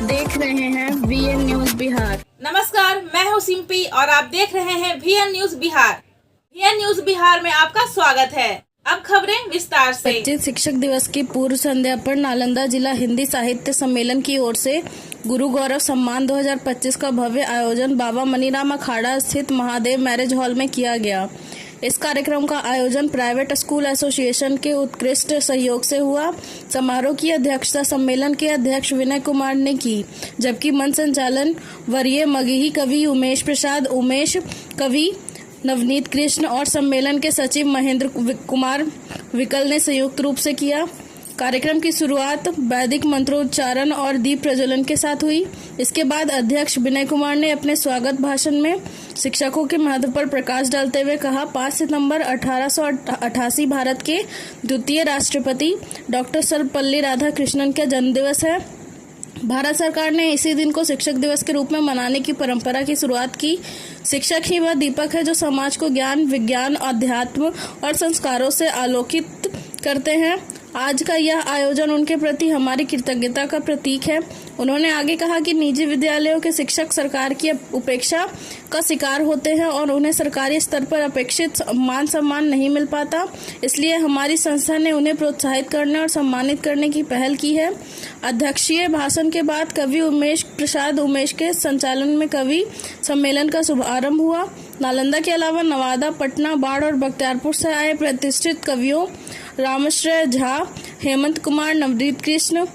देख रहे हैं VN न्यूज बिहार। नमस्कार, मैं हूं सिंपी और आप देख रहे हैं VN news Bihar. VN news Bihar में आपका स्वागत है। अब खबरें विस्तार से। 25 शिक्षक दिवस की पूर्व संध्या पर नालंदा जिला हिंदी साहित्य सम्मेलन की ओर से गुरु गौरव सम्मान 2025 का भव्य आयोजन बाबा मनीराम अखाड़ा स्थित महादेव मैरिज हॉल में किया गया। इस कार्यक्रम का आयोजन प्राइवेट स्कूल एसोसिएशन के उत्कृष्ट सहयोग से हुआ। समारोह की अध्यक्षता सम्मेलन के अध्यक्ष विनय कुमार ने की, जबकि मंच संचालन वरीय मगही कवि उमेश प्रसाद, उमेश कवि नवनीत कृष्ण और सम्मेलन के सचिव महेंद्र कुमार विकल ने संयुक्त रूप से किया। कार्यक्रम की शुरुआत वैदिक मंत्रोच्चारण और दीप प्रज्वलन के साथ हुई। इसके बाद अध्यक्ष विनय कुमार ने अपने स्वागत भाषण में शिक्षकों के महत्व पर प्रकाश डालते हुए कहा, 5 सितंबर 1888 भारत के द्वितीय राष्ट्रपति डॉक्टर सर्वपल्ली राधाकृष्णन का जन्मदिवस है। भारत सरकार ने इसी दिन को शिक्षक दिवस के रूप में मनाने की परंपरा की शुरुआत की। शिक्षक ही वह दीपक है जो समाज को ज्ञान, विज्ञान, अध्यात्म और संस्कारों से आलोकित करते हैं। आज का यह आयोजन उनके प्रति हमारी कृतज्ञता का प्रतीक है। उन्होंने आगे कहा कि निजी विद्यालयों के शिक्षक सरकार की उपेक्षा का शिकार होते हैं और उन्हें सरकारी स्तर पर अपेक्षित मान सम्मान नहीं मिल पाता। इसलिए हमारी संस्था ने उन्हें प्रोत्साहित करने और सम्मानित करने की पहल की है। अध्यक्षीय भाषण के बाद कवि उमेश प्रसाद उमेश के संचालन में कवि सम्मेलन का शुभारंभ हुआ। नालंदा के अलावा नवादा, पटना, बाढ़ और बख्तियारपुर से आए प्रतिष्ठित कवियों रामश्रय झा, हेमंत कुमार, नवनीत कृष्ण,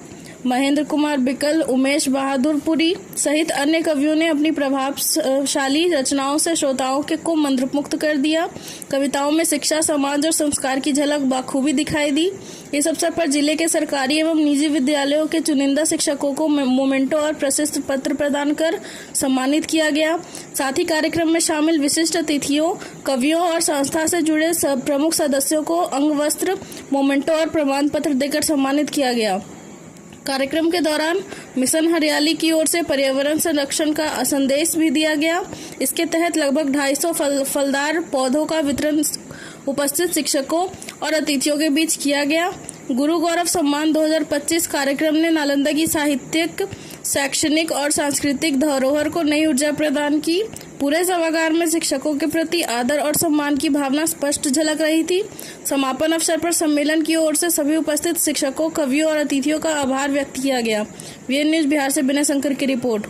महेंद्र कुमार बिकल, उमेश बहादुरपुरी सहित अन्य कवियों ने अपनी प्रभावशाली रचनाओं से श्रोताओं को मंत्रमुग्ध कर दिया। कविताओं में शिक्षा, समाज और संस्कार की झलक बाखूबी दिखाई दी। इस अवसर पर जिले के सरकारी एवं निजी विद्यालयों के चुनिंदा शिक्षकों को मोमेंटो और प्रशस्ति पत्र प्रदान कर सम्मानित किया गया। साथ ही कार्यक्रम में शामिल विशिष्ट अतिथियों, कवियों और संस्था से जुड़े प्रमुख सदस्यों को अंग वस्त्र, मोमेंटो और प्रमाण पत्र देकर सम्मानित किया गया। कार्यक्रम के दौरान मिशन हरियाली की ओर से पर्यावरण संरक्षण का संदेश भी दिया गया। इसके तहत लगभग 250 फलदार पौधों का वितरण उपस्थित शिक्षकों और अतिथियों के बीच किया गया। गुरु गौरव सम्मान 2025 कार्यक्रम ने नालंदा की साहित्यिक, शैक्षणिक और सांस्कृतिक धरोहर को नई ऊर्जा प्रदान की। पूरे सभागार में शिक्षकों के प्रति आदर और सम्मान की भावना स्पष्ट झलक रही थी। समापन अवसर पर सम्मेलन की ओर से सभी उपस्थित शिक्षकों, कवियों और अतिथियों का आभार व्यक्त किया गया। VN न्यूज बिहार से विनय शंकर की रिपोर्ट।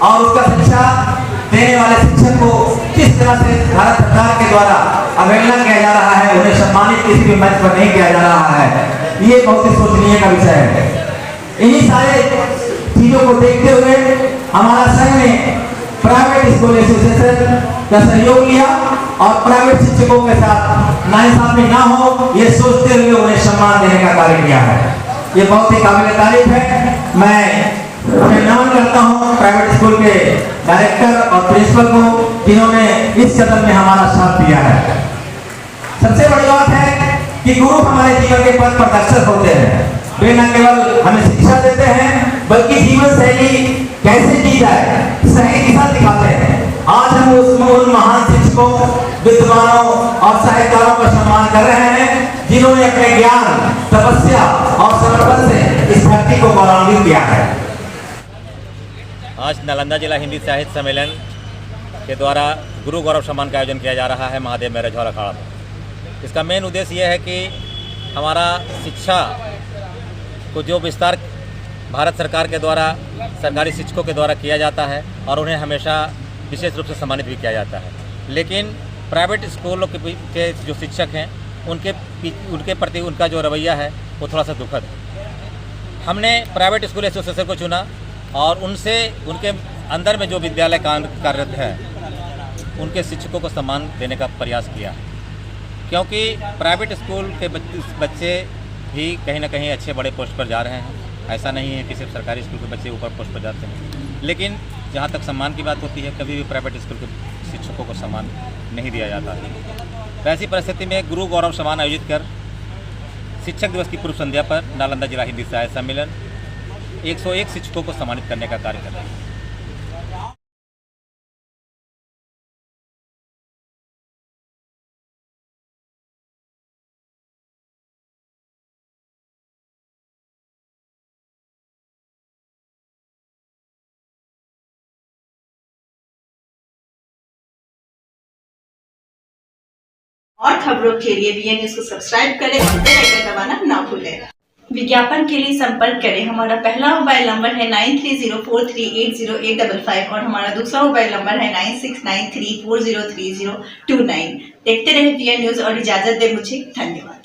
और उसका शिक्षा देने वाले शिक्षक को किस तरह से भारत सरकार के द्वारा अवहेलना किया जा रहा है, उन्हें सम्मानित किसी भी मंच पर नहीं किया जा रहा है, ये बहुत ही सोचनीय का विषय है। इन्हीं सारे चीजों को देखते हुए हमारा संघ ने प्राइवेट स्कूल एसोसिएशन का सहयोग लिया और प्राइवेट शिक्षकों के साथ नाइंसाफी ना हो, ये सोचते हुए उन्हें सम्मान देने का कार्य किया है। ये बहुत ही काबिल तारीफ है। मैं नमन करता हूँ प्राइवेट स्कूल के डायरेक्टर और प्रिंसिपल को, जिन्होंने इस कदम में हमारा साथ दिया है। सबसे बड़ी बात है कि गुरु हमारे जीवन के पथ प्रदर्शक होते हैं। वे न केवल हमें शिक्षा देते हैं, बल्कि जीवन शैली कैसे जी जाए, सही दिशा दिखाते हैं। आज हम उन महान शिक्षकों, विद्वानों और साहित्यकारों का सम्मान कर रहे हैं, जिन्होंने अपने ज्ञान, तपस्या और समर्पण से इस धरती को गौरवान्वित किया है। आज नालंदा जिला हिंदी साहित्य सम्मेलन के द्वारा गुरु गौरव सम्मान का आयोजन किया जा रहा है महादेव मैरिज हॉल अखाड़ा में। इसका मेन उद्देश्य यह है कि हमारा शिक्षा को जो विस्तार भारत सरकार के द्वारा सरकारी शिक्षकों के द्वारा किया जाता है और उन्हें हमेशा विशेष रूप से सम्मानित भी किया जाता है, लेकिन प्राइवेट स्कूलों के जो शिक्षक हैं उनके प्रति उनका जो रवैया है वो थोड़ा सा दुखद है। हमने प्राइवेट स्कूल एसोसिएशन को चुना और उनसे उनके अंदर में जो विद्यालय कार्यरत है उनके शिक्षकों को सम्मान देने का प्रयास किया, क्योंकि प्राइवेट स्कूल के बच्चे भी कहीं ना कहीं अच्छे बड़े पोस्ट पर जा रहे हैं। ऐसा नहीं है कि सिर्फ सरकारी स्कूल के बच्चे ऊपर पोस्ट पर जाते हैं, लेकिन जहाँ तक सम्मान की बात होती है, कभी भी प्राइवेट स्कूल के शिक्षकों को सम्मान नहीं दिया जाता है। तो ऐसी परिस्थिति में गुरु गौरव सम्मान आयोजित कर शिक्षक दिवस की पूर्व संध्या पर नालंदा जिला हिंदी साहित्य सम्मेलन 101 शिक्षकों को सम्मानित करने का कार्य कर रहे हैं। और खबरों के लिए VN न्यूज को सब्सक्राइब करें और बेल आइकन दबाना ना भूलें। विज्ञापन के लिए संपर्क करें। हमारा पहला मोबाइल नंबर है 9304380855 और हमारा दूसरा मोबाइल नंबर है 9693403029। देखते रहे VN न्यूज और इजाजत दे मुझे। धन्यवाद।